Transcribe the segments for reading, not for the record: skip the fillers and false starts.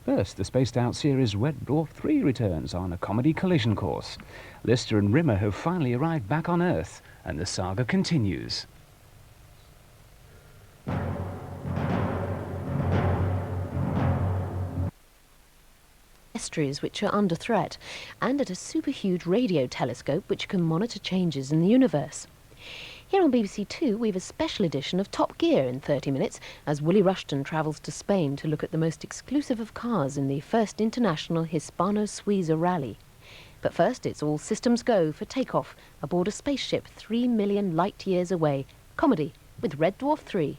First, the spaced-out series Red Dwarf III returns on a comedy collision course. Lister and Rimmer have finally arrived back on Earth, and the saga continues. Terrestrials which are under threat, and at a superhuge radio telescope which can monitor changes in the universe. Here on BBC2 we have a special edition of Top Gear in 30 minutes as Willie Rushton travels to Spain to look at the most exclusive of cars in the first international Hispano-Suiza rally. But first it's all systems go for takeoff aboard a spaceship 3 million light years away. Comedy with Red Dwarf III.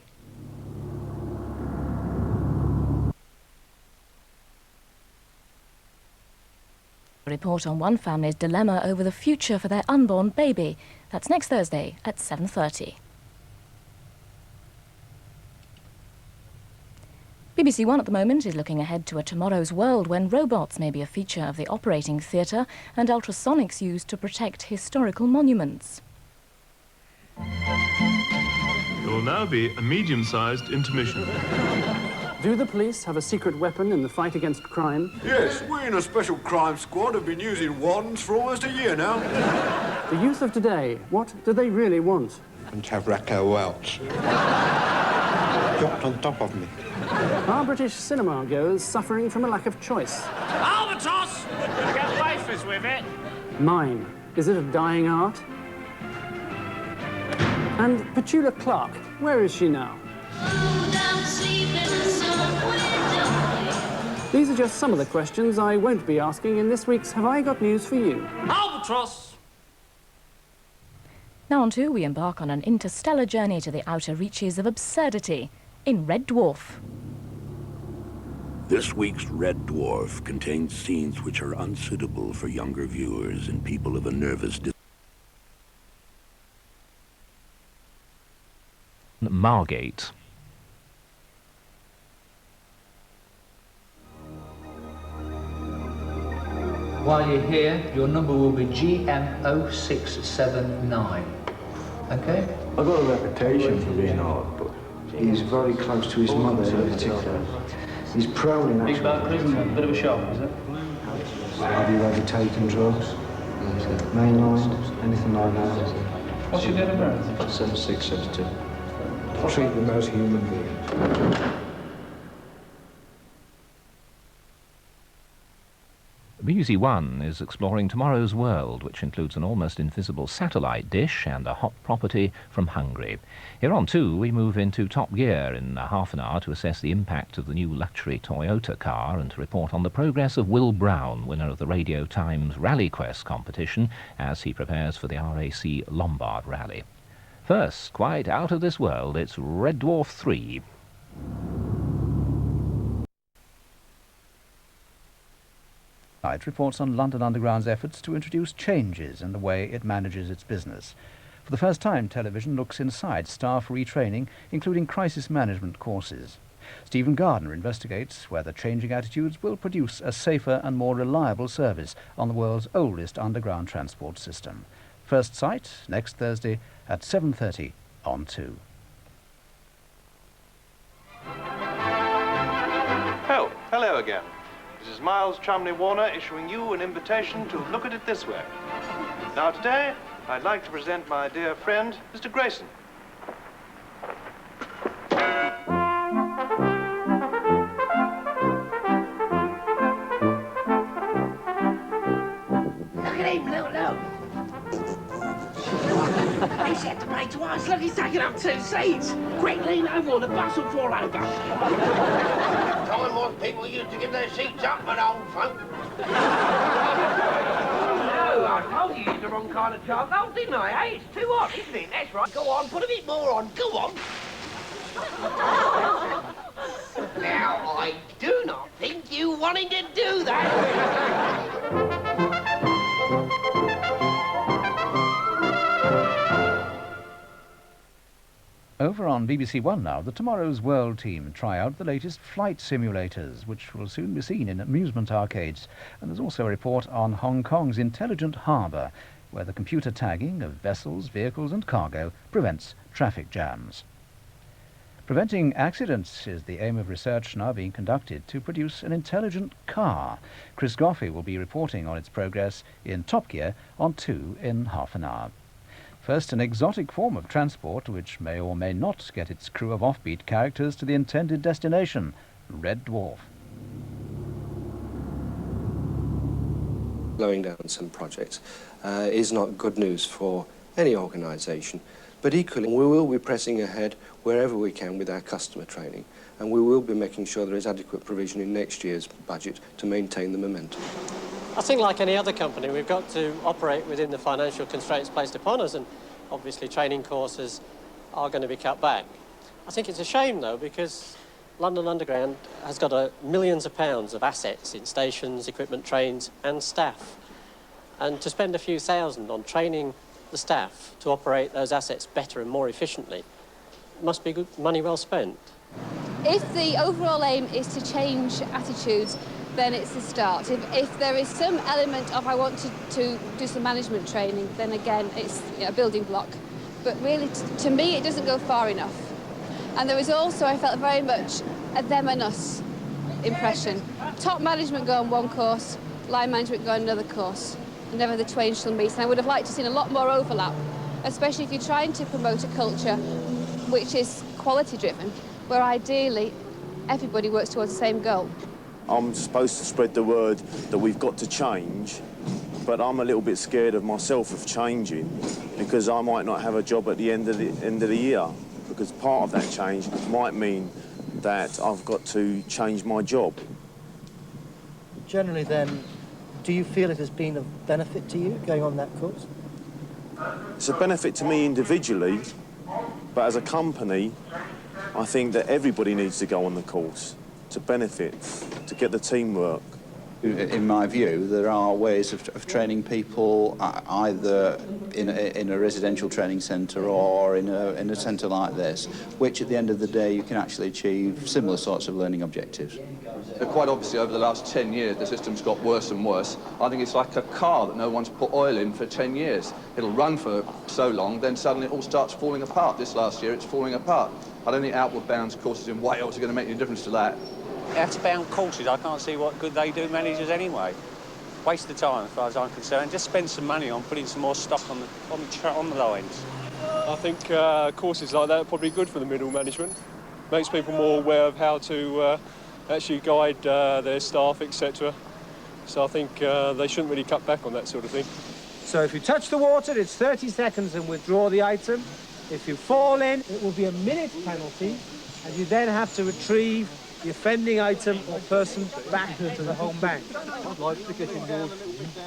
Report on one family's dilemma over the future for their unborn baby. That's next Thursday at 7:30. BBC One at the moment is looking ahead to a tomorrow's world when robots may be a feature of the operating theatre and ultrasonics used to protect historical monuments. There will now be a medium-sized intermission. Do the police have a secret weapon in the fight against crime? Yes, we in a special crime squad have been using wands for almost a year now. The youth of today, what do they really want? And to have Racco Welch dropped on top of me. Are British cinema goers suffering from a lack of choice? Albatross! Get wafers with it. Mime, is it a dying art? And Petula Clark, where is she now? These are just some of the questions I won't be asking in this week's Have I Got News For You? Albatross! Now on to, we embark on an interstellar journey to the outer reaches of absurdity in Red Dwarf. This week's Red Dwarf contains scenes which are unsuitable for younger viewers and people of a nervous Margate. While you're here, your number will be GM0679. Okay? I've got a reputation for being odd, but he's very close to his mother in particular. He's prone in Big bad prison, a bit of a shock, is it? Have you ever taken drugs? Mainline? Anything like that? What's your date of birth? 7672. Treat them as human beings. BBC One is exploring tomorrow's world, which includes an almost invisible satellite dish and a hot property from Hungary. Here on 2, we move into Top Gear in half an hour to assess the impact of the new luxury Toyota car and to report on the progress of Will Brown, winner of the Radio Times Rally Quest competition, as he prepares for the RAC Lombard Rally. First, quite out of this world, it's Red Dwarf III. It reports on London Underground's efforts to introduce changes in the way it manages its business. For the first time, television looks inside staff retraining, including crisis management courses. Stephen Gardner investigates whether changing attitudes will produce a safer and more reliable service on the world's oldest underground transport system. First sight, next Thursday at 7:30 on 2. Oh, hello again. This is Miles Cholmondeley Warner issuing you an invitation to look at it this way. Now today, I'd like to present my dear friend, Mr. Grayson. Look at him, look. He's had to pay twice. Look, he's taking up 2 seats. Quick, lean over or the bus will fall over. Time was people used to give their seats up, but old folk. No, I told you used the wrong kind of charcoal, didn't I, eh? It's too hot, isn't it? That's right. Go on, put a bit more on. Go on. Now, I do not think you wanted to do that. Over on BBC One now, the Tomorrow's World team try out the latest flight simulators, which will soon be seen in amusement arcades. And there's also a report on Hong Kong's intelligent harbour, where the computer tagging of vessels, vehicles and cargo prevents traffic jams. Preventing accidents is the aim of research now being conducted to produce an intelligent car. Chris Goffey will be reporting on its progress in Top Gear on 2 in half an hour. First, an exotic form of transport which may or may not get its crew of offbeat characters to the intended destination, Red Dwarf. Slowing down some projects is not good news for any organisation, but equally we will be pressing ahead wherever we can with our customer training, and we will be making sure there is adequate provision in next year's budget to maintain the momentum. I think like any other company, we've got to operate within the financial constraints placed upon us, and obviously training courses are going to be cut back. I think it's a shame though, because London Underground has got millions of pounds of assets in stations, equipment, trains and staff. And to spend a few thousand on training the staff to operate those assets better and more efficiently must be good money well spent. If the overall aim is to change attitudes, then it's a start. If there is some element of I want to do some management training, then again it's a building block. But really, to me, it doesn't go far enough. And there was also, I felt very much a them and us impression. Top management go on one course, line management go on another course. And never the twain shall meet. And I would have liked to have seen a lot more overlap, especially if you're trying to promote a culture which is quality-driven, where ideally everybody works towards the same goal. I'm supposed to spread the word that we've got to change, but I'm a little bit scared of myself of changing because I might not have a job at the end of the year, because part of that change might mean that I've got to change my job. Generally then, do you feel it has been of benefit to you going on that course? It's a benefit to me individually, but as a company, I think that everybody needs to go on the course to benefit, to get the teamwork. In my view, there are ways of training people either in a residential training centre or in a centre like this, which at the end of the day you can actually achieve similar sorts of learning objectives. Quite obviously, over the last 10 years, the system's got worse and worse. I think it's like a car that no one's put oil in for 10 years. It'll run for so long, then suddenly it all starts falling apart. This last year, it's falling apart. I don't think outward bound courses in Wales are going to make any difference to that. Outbound courses, I can't see what good they do managers anyway. Waste of time, as far as I'm concerned. Just spend some money on putting some more stock on the lines. I think courses like that are probably good for the middle management. Makes people more aware of how to actually guide their staff, etc. So I think they shouldn't really cut back on that sort of thing. So if you touch the water, it's 30 seconds and withdraw the item. If you fall in, it will be a minute penalty, and you then have to retrieve the offending item or person back to the home bank.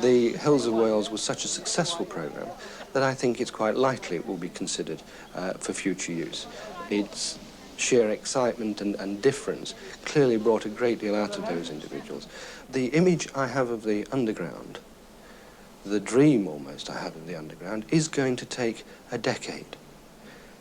The Hills of Wales was such a successful programme that I think it's quite likely it will be considered for future use. Its sheer excitement and difference clearly brought a great deal out of those individuals. The image I have of the Underground, the dream almost I have of the Underground, is going to take a decade.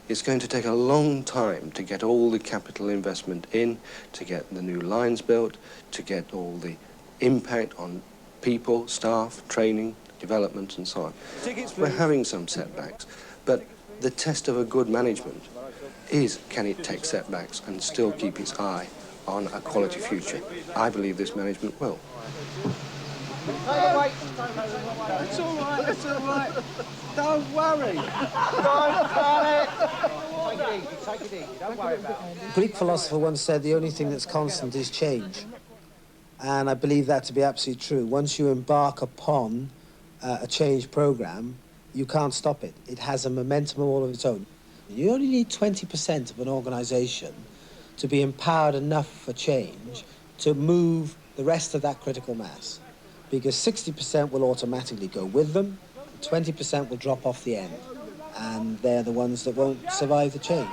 It's going to take a long time to get all the capital investment in, to get the new lines built, to get all the impact on people, staff, training, development and so on. We're having some setbacks, but the test of a good management is, can it take setbacks and still keep its eye on a quality future? I believe this management will. It's all right, it's all right. Don't worry. Don't panic. Take it easy, don't worry about it. A Greek philosopher once said the only thing that's constant is change. And I believe that to be absolutely true. Once you embark upon a change programme, you can't stop it. It has a momentum all of its own. You only need 20% of an organisation to be empowered enough for change to move the rest of that critical mass. Because 60% will automatically go with them, 20% will drop off the end, and they're the ones that won't survive the change.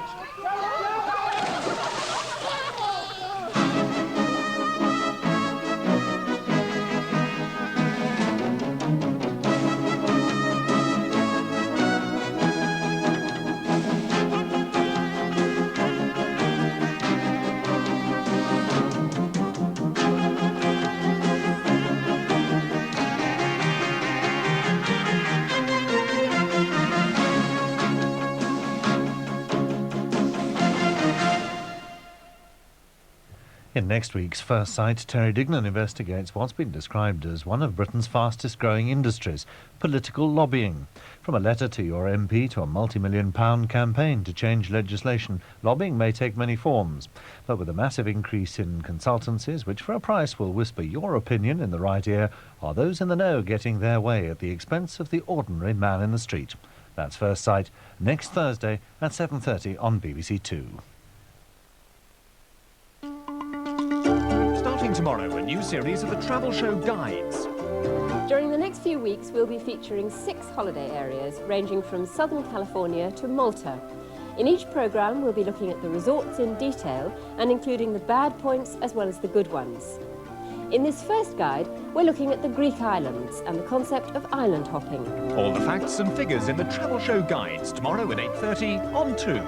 In next week's First Sight, Terry Dignan investigates what's been described as one of Britain's fastest-growing industries, political lobbying. From a letter to your MP to a multi-million-pound campaign to change legislation, lobbying may take many forms. But with a massive increase in consultancies, which for a price will whisper your opinion in the right ear, are those in the know getting their way at the expense of the ordinary man in the street? That's First Sight, next Thursday at 7:30 on BBC2. Starting tomorrow, a new series of the Travel Show Guides. During the next few weeks, we'll be featuring 6 holiday areas, ranging from Southern California to Malta. In each programme, we'll be looking at the resorts in detail and including the bad points as well as the good ones. In this first guide, we're looking at the Greek islands and the concept of island hopping. All the facts and figures in the Travel Show Guides, tomorrow at 8:30 on 2.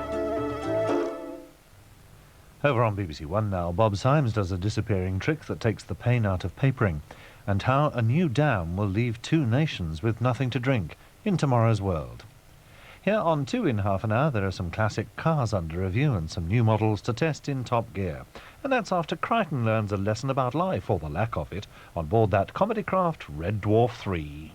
Over on BBC One now, Bob Symes does a disappearing trick that takes the pain out of papering, and how a new dam will leave 2 nations with nothing to drink in tomorrow's world. Here on 2 in half an hour, there are some classic cars under review and some new models to test in top gear. And that's after Crichton learns a lesson about life, or the lack of it, on board that comedy craft Red Dwarf III.